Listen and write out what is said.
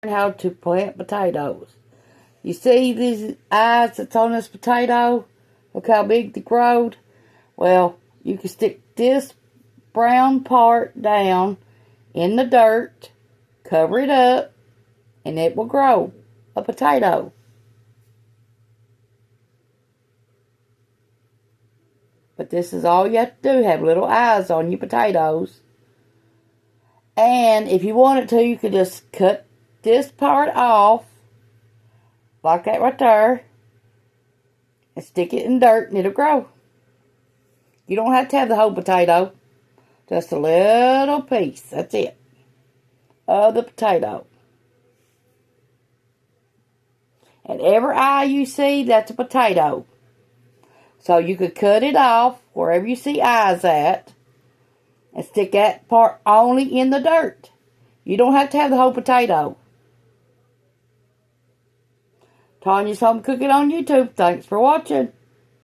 How to plant potatoes. You see these eyes that's on this potato? Look how big they growed. Well, you can stick this brown part down in the dirt, cover it up, and it will grow a potato. But this is all you have to do, have little eyes on your potatoes. And if you wanted to, you could just cut this part off, like that right there, and stick it in dirt and it'll grow. You don't have to have the whole potato, just a little piece, that's it, of the potato. And every eye you see, that's a potato. So you could cut it off wherever you see eyes at and stick that part only in the dirt. You don't have to have the whole potato. Tawynia's Home Cooking on YouTube. Thanks for watching.